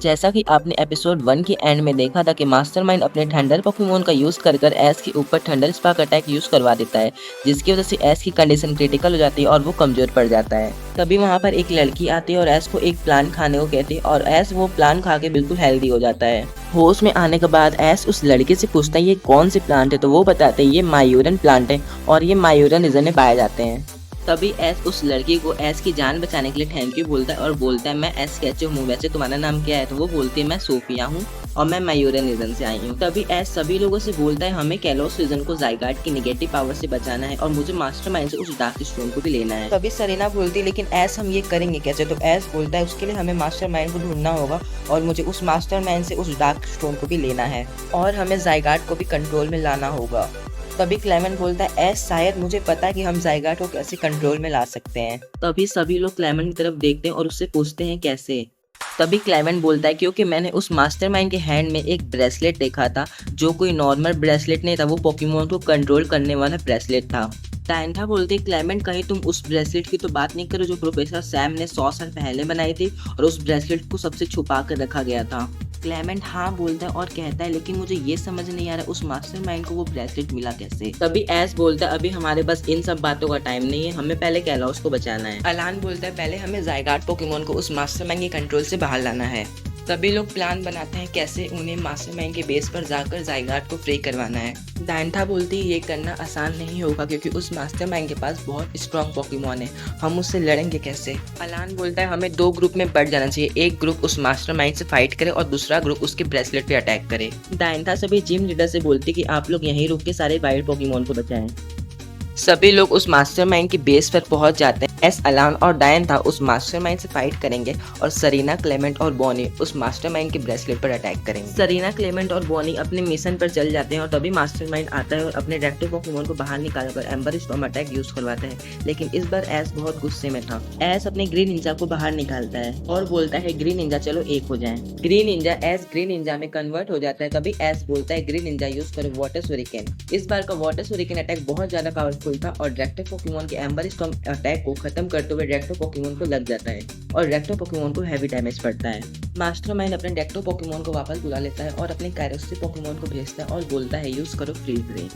जैसा कि आपने एपिसोड 1 के एंड में देखा था कि मास्टरमाइंड अपने थंडर पोकेमोन का यूज कर एस के ऊपर थंडर स्पार्क अटैक यूज करवा देता है, जिसकी वजह से एस की कंडीशन क्रिटिकल हो जाती है और वो कमजोर पड़ जाता है। तभी वहाँ पर एक लड़की आती है और एस को एक प्लान खाने को कहती है और एस वो प्लान खा के बिल्कुल हेल्दी हो जाता है। होश में आने के बाद एस उस लड़के से पूछता है ये कौन सी प्लांट है, तो वो बताते हैं ये मायूरन प्लांट है और ये मायूरन रीजन में पाए जाते हैं। तभी एस उस लड़की को एस की जान बचाने के लिए थैंक यू बोलता है और बोलता है मैं एस कैचो हूँ, वैसे तुम्हारा नाम क्या है? तो वो बोलती है मैं सोफिया हूँ और मैं मायूरन रीजन से आई हूँ। तभी एस सभी लोगों से बोलता है हमें कैलोस रीजन को ज़ायगार्ड की नेगेटिव पावर से बचाना है और मुझे मास्टरमाइंड से उस डार्क स्टोन को भी लेना है। तभी सरीना बोलती है लेकिन एस हम ये करेंगे कैसे? तो एस बोलता है उसके लिए हमें मास्टरमाइंड को ढूंढना होगा और मुझे उस मास्टरमाइंड से उस डार्क स्टोन को भी लेना है और हमें ज़ायगार्ड को भी कंट्रोल में लाना होगा। तभी क्लेमेंट बोलता है एस शायद मुझे पता है कि हम ज़ायगार्ड को कैसे कंट्रोल में ला सकते हैं। तभी सभी लोग क्लेमेंट की तरफ देखते हैं और उससे पूछते हैं कैसे। तभी क्लेमेंट बोलता है क्योंकि मैंने उस मास्टरमाइंड के हैंड में एक ब्रेसलेट देखा था जो कोई नॉर्मल ब्रेसलेट नहीं था, वो पोकेमोन को कंट्रोल करने वाला ब्रेसलेट था। डायंथा बोलते क्लेमेंट कहीं तुम उस ब्रेसलेट की तो बात नहीं करो जो प्रोफेसर सैम ने 100 साल पहले बनाई थी और उस ब्रेसलेट को सबसे छुपा कर रखा गया था। क्लेमेंट हाँ बोलता है और कहता है लेकिन मुझे ये समझ नहीं आ रहा उस मास्टरमाइंड को वो ब्रेसलेट मिला कैसे। तभी एस बोलता है अभी हमारे पास इन सब बातों का टाइम नहीं है, हमें पहले कैलॉस को बचाना है। अलान बोलता है पहले हमें ज़ायगार्ड पोकेमोन को उस मास्टरमाइंड के कंट्रोल से बाहर लाना है। सभी लोग प्लान बनाते हैं कैसे उन्हें मास्टरमाइंड के बेस पर जाकर ज़ायगार्ड को फ्री करवाना है। डायंथा बोलती है ये करना आसान नहीं होगा क्योंकि उस मास्टरमाइंड के पास बहुत स्ट्रॉन्ग पोकेमोन है, हम उससे लड़ेंगे कैसे। अलान बोलता है हमें 2 ग्रुप में बढ़ जाना चाहिए, एक ग्रुप उस मास्टरमाइंड से फाइट करे और दूसरा ग्रुप उसके ब्रेसलेट पे अटैक करे। डायंथा सभी जिम लीडर से बोलती कि आप लोग यहीं रुक के सारे वाइल्ड पोकेमोन को बचाएं। सभी लोग उस मास्टरमाइंड के बेस पर पहुंच जाते हैं। एस, अलान और डायंथा उस मास्टरमाइंड से फाइट करेंगे और सरीना, क्लेमेंट और बॉनी उस मास्टरमाइंड के ब्रेसलेट पर अटैक करेंगे। सरीना, क्लेमेंट और बॉनी अपने मिशन पर चल जाते हैं और तभी मास्टरमाइंड आता है और अपने रेक्टिव पोकेमोन को बाहर निकालकर एम्बर स्टॉर्म अटैक यूज करवाता है, लेकिन इस बार एस बहुत गुस्से में था। एस अपने ग्रीन निंजा को बाहर निकालता है और बोलता है ग्रीन निंजा चलो एक हो जाए। Green Ninja S green Ninja में कन्वर्ट हो जाता है। तभी एस बोलता है ग्रीन निंजा यूज करो वाटर सुरिकेन। इस बार का वाटर सुरिकेन अटैक बहुत ज्यादा पावरफुल था और रेक्टिव पोकेमोन के एम्बर स्टॉर्म अटैक को खत्म करते हुए रेक्टिव पोकेमोन को लग जाता है और रेक्टिव पोकेमोन को हैवी डैमेज पड़ता है। मास्टरमाइंड अपने रेक्टिव पोकेमोन को वापस बुला लेता है और अपने कायरोस्टी पोकेमोन को भेजता है और बोलता है यूज करो फ्रीज रे।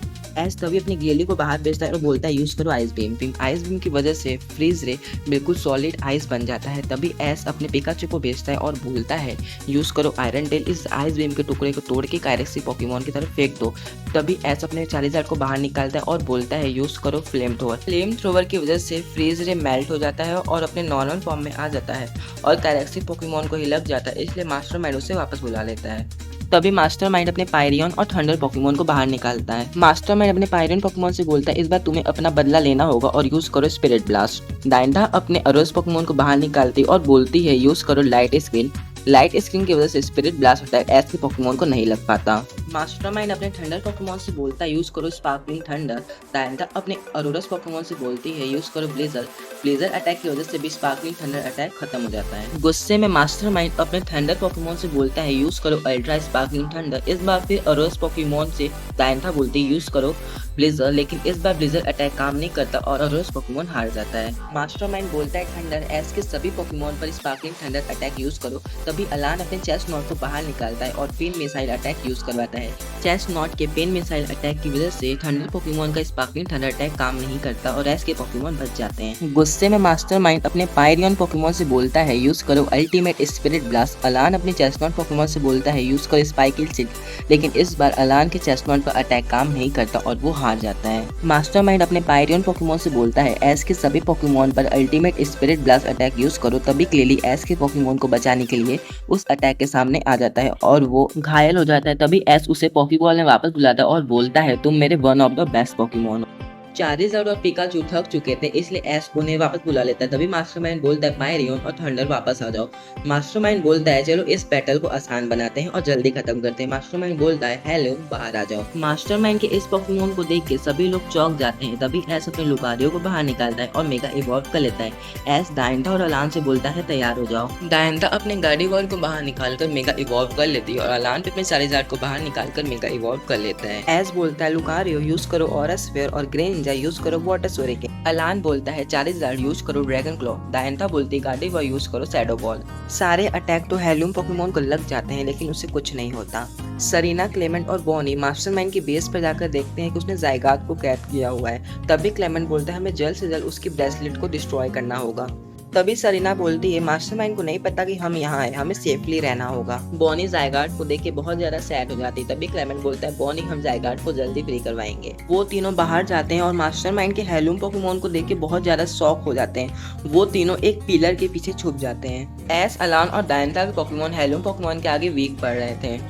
एस तभी अपनी ग्लेली को बाहर भेजता है और बोलता है यूज करो आइस बीम। आइस बीम की वजह से फ्रीज रे बिल्कुल सॉलिड आइस बन जाता है। तभी एस अपने पिकाचू को भेजता है और बोलता है यूज करो आयरन टेल, इस आइस बीम के टुकड़े को तोड़ के कायरेक्सी पोकेमोन की तरफ फेंक दो। तभी एस अपने चार्जर को बाहर निकालता है और बोलता है यूज करो फ्लेम थ्रोवर। फ्लेम थ्रोवर की वजह से फ्रीज रे मेल्ट हो जाता है और अपने नॉर्मल फॉर्म में आ जाता है और कायरेक्सी पोकेमोन को ही लग जाता है, इसलिए मास्टरमाइंड उसे वापस बुला लेता है। तभी मास्टरमाइंड अपने पायरियन और थंडर पोकेमोन को बाहर निकालता है। मास्टरमाइंड अपने पायरियन पोकेमोन से बोलता है इस बार तुम्हें अपना बदला लेना होगा और यूज करो स्पिरिट ब्लास्ट। डायंथा अपने अरोज पोकेमोन को बाहर निकालती और बोलती है यूज करो लाइट स्क्रीन। लाइट स्क्रीन की वजह से स्पिरिट ब्लास्ट अटैक एस के पोकेमोन को नहीं लग पाता। मास्टरमाइंड अपने थंडर पोकेमोन से बोलता है यूज करो स्पार्कलिंग थंडर। डायंथा अपने अरोरस पोकेमोन से बोलती है यूज करो ब्लेजर। ब्लेजर अटैक की वजह से भी स्पार्कलिंग थंडर अटैक खत्म हो जाता है। गुस्से में मास्टरमाइंड अपने थंडर पोकेमोन से बोलता है यूज करो अल्ट्रा स्पार्कलिंग थंडर। इस बार फिर अरोरस पोकेमोन से डायंथा बोलती है यूज करो ब्लेजर, लेकिन इस बार ब्लेजर अटैक काम नहीं करता और अरोरस पोकेमोन हार जाता है। मास्टरमाइंड बोलता है थंडर एस के सभी पोकेमोन पर स्पार्कलिंग थंडर अटैक यूज करो। तभी अलान अपने चेस्ट नॉट को बाहर निकालता है और पिन मिसाइल अटैक यूज करवाता है। चेस्ट नॉट के पिन मिसाइल अटैक की वजह से थंडर पोकेमोन का स्पार्कलिंग थंडर अटैक काम नहीं करता और एस के पोकेमोन बच जाते हैं। गुस्से में मास्टरमाइंड अपने पायरियन पोकेमोन से बोलता है यूज करो अल्टीमेट स्पिरिट ब्लास्ट। अलान अपने चेस्ट नॉट पोकेमोन से बोलता है यूज करो स्पाइकिल सिल्क, लेकिन इस बार अलान के चेस्ट नॉट पर अटैक काम नहीं करता और वो हार जाता है। मास्टरमाइंड अपने पायरियन पोकेमोन से बोलता है एस के सभी पोकेमोन पर ultimate spirit blast attack use करो। तभी क्लेली एस के पोकेमोन को बचाने के लिए उस अटैक के सामने आ जाता है और वो घायल हो जाता है। तभी एस उसे पोकेबॉल में वापस बुलाता है और बोलता है तुम मेरे one of the best Pokemon हो। चार्जर और पिकाचू थक चुके थे, इसलिए एस उन्हें वापस बुला लेता है। तभी मास्टरमाइंड बोलता है पायरियन और थंडर वापस आ जाओ। मास्टरमाइंड बोलता है चलो इस बैटल को आसान बनाते हैं और जल्दी खत्म करते हैं। मास्टरमाइंड बोलता है हेलो बाहर आ जाओ। मास्टरमाइंड के इस पोकेमोन को देख के सभी लोग चौंक जाते हैं। तभी एस अपने लुकारियो को बाहर निकालता है और मेगा इवॉल्व कर लेता है। एस डायंथा और अलान से बोलता है तैयार हो जाओ। डायंथा अपने गार्डिवॉल को बाहर निकालकर मेगा इवॉल्व कर लेती है और अलान भी अपने चार्जर को बाहर निकालकर मेगा इवॉल्व कर लेता है। एस बोलता है लुकारियो यूज करो ऑरा स्फीयर और ग्रेन निंजा यूज करो वाटर सूरिकेन। अलान बोलता है चारिज़ार्ड यूज करो ड्रैगन क्लॉ। डायंथा बोलती है गार्डिवा यूज करो शैडो बॉल। सारे अटैक तो हेलूम पोकेमोन को लग जाते हैं लेकिन उसे कुछ नहीं होता। सरीना, क्लेमेंट और बॉनी मास्टरमाइंड की बेस पर जाकर देखते हैं कि उसने ज़ायगात को कैद किया हुआ है। तभी क्लेमेंट बोलता है हमें जल्द से जल्द उसकी ब्रेसलेट को डिस्ट्रॉय करना होगा। तभी सरीना बोलती है मास्टरमाइंड को नहीं पता कि हम यहाँ हैं, हमें सेफली रहना होगा। बॉनी ज़ायगाट को देख के बहुत ज्यादा सैड हो जाती है। तभी क्लेमेंट बोलता है बॉनी हम ज़ायगाट को जल्दी फ्री करवाएंगे। वो तीनों बाहर जाते हैं और मास्टरमाइंड के हेलूम पोकेमोन को देख के बहुत ज्यादा शॉक हो जाते हैं। वो तीनों एक पिलर के पीछे छुप जाते हैं। एस, अलान और डायंथा के पोकेमोन हेलूम पोकेमोन के आगे वीक पड़ रहे थे।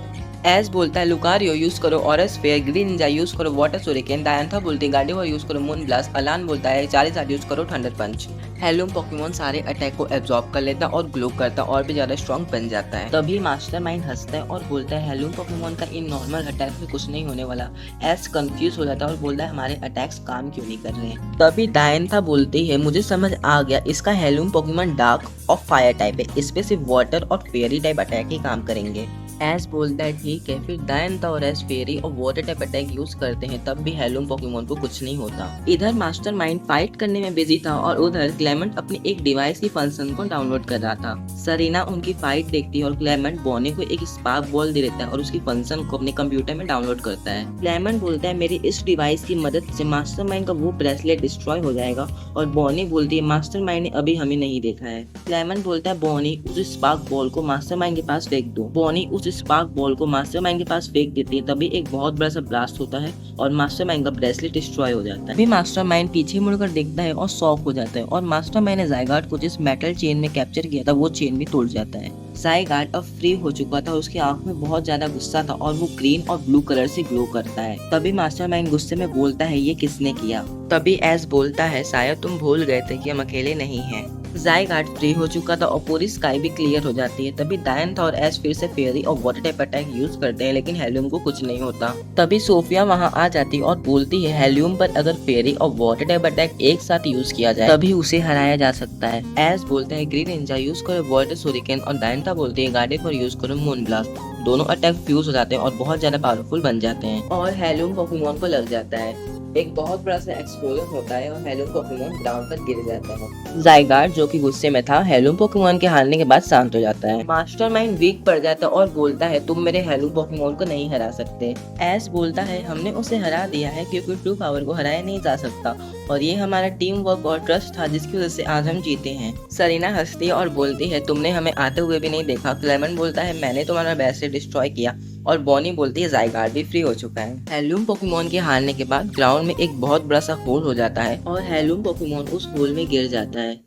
एस बोलता है लुकारियो यूज करो aura sphere, green Ninja use करो वाटर सूरिकेन। डायंथा बोलती है गार्डिवा यूज करो मून ब्लास्ट। अलान बोलता है चारिज़ार्ड यूज करो थंडर पंच। हेलूम पोकेमोन सारे अटैक को एब्जॉर्ब कर लेता और ग्लो करता और भी ज्यादा स्ट्रॉन्ग बन जाता है। तभी मास्टरमाइंड हंसता है और बोलता है हेलूम पोकेमोन का इन नॉर्मल अटैक में कुछ नहीं होने वाला। एस कंफ्यूज हो जाता है और बोलता है हमारे अटैक्स काम क्यों नहीं कर रहे हैं। तभी डायंथा बोलती है मुझे समझ आ गया, इसका हेलूम पोकेमोन डार्क और फायर टाइप है, इस पे सिर्फ वाटर और फेयरी टाइप अटैक ही काम करेंगे। एस बोलता है ठीक है। फिर डायंथा और एस फेरी और वाटर टाइप अटैक यूज करते हैं, तब भी हेलूम पोकेमोन को कुछ नहीं होता। इधर मास्टरमाइंड फाइट करने में बिजी था और उधर क्लेमेंट अपनी एक डिवाइस की फंक्शन को डाउनलोड कर रहा था। सरीना उनकी फाइट देखती है और क्लेमेंट बॉनी को एक स्पार्क बॉल दे देता है और उसकी फंक्शन को अपने कंप्यूटर में डाउनलोड करता है। क्लेमेंट बोलता है मेरी इस डिवाइस की मदद से मास्टरमाइंड का वो ब्रेसलेट डिस्ट्रॉय हो जाएगा और बॉनी बोलती है मास्टरमाइंड ने अभी हमें नहीं देखा है। क्लेमेंट बोलता है बॉनी उस स्पार्क बॉल को मास्टरमाइंड के पास फेंक दो। बॉनी उस स्पार्क बॉल को मास्टरमाइंड के पास फेंक देती है। तभी एक बहुत बड़ा सा ब्लास्ट होता है और मास्टरमाइंड का ब्रेसलेट डिस्ट्रॉय हो जाता है। अभी मास्टरमाइंड पीछे मुड़कर देखता है और शॉक हो जाता है और मास्टरमाइंड ने ज़ायगाट को जिस मेटल चेन में कैप्चर किया था वो चेन भी टूट जाता है। ज़ायगाट अब फ्री हो चुका था, उसकी आंख में बहुत ज्यादा गुस्सा था और वो ग्रीन और ब्लू कलर से ग्लो करता है। तभी मास्टरमाइंड गुस्से में बोलता है ये किसने किया। तभी एस बोलता है शायद तुम भूल गए थे कि हम अकेले नहीं हैं। ज़ायगाट फ्री हो चुका था और पूरी स्काई भी क्लियर हो जाती है। तभी डायंथा और एस फिर से फेरी और वाटर टाइप अटैक यूज करते हैं लेकिन हेलियम को कुछ नहीं होता। तभी सोफिया वहां आ जाती है और बोलती है हेलियम पर अगर फेरी और वाटर टाइप अटैक एक साथ यूज किया जाए तभी उसे हराया जा सकता है। एस बोलते हैं ग्रीन निंजा यूज करो वाटर सूरिकेन और डायंथा बोलती है गार्डियन पर यूज करो मून ब्लास्ट। दोनों अटैक फ्यूज हो जाते हैं और बहुत ज्यादा पावरफुल बन जाते हैं और हेलियम पोकेमोन को लग जाता है। एक बहुत बड़ा सा एक्सप्लोजन होता है और हेलियम पोकेमोन ग्राउंड पर गिर जाता है। ज़ायगाट जो कि गुस्से में था हेलियम पोकेमोन के हारने के बाद शांत हो जाता है। मास्टरमाइंड वीक पड़ जाता है और बोलता है तुम मेरे हेलियम पोकेमोन को नहीं हरा सकते। एस बोलता है हमने उसे हरा दिया है क्योंकि ट्रू पावर को हराया नहीं जा सकता और ये हमारा टीम वर्क और ट्रस्ट था जिसकी वजह से आज हम जीते हैं। सरीना हंसती है और बोलती है तुमने हमें आते हुए भी नहीं देखा। क्लेमेंट बोलता है मैंने तुम्हारा ब्रेसलेट डिस्ट्रॉय किया और बॉनी बोलती है ज़ायगाट भी फ्री हो चुका है। हेलियम पोकेमोन के हारने के बाद ग्राउंड में एक बहुत बड़ा सा होल हो जाता है और हेलियम पोकेमोन उस होल में गिर जाता है।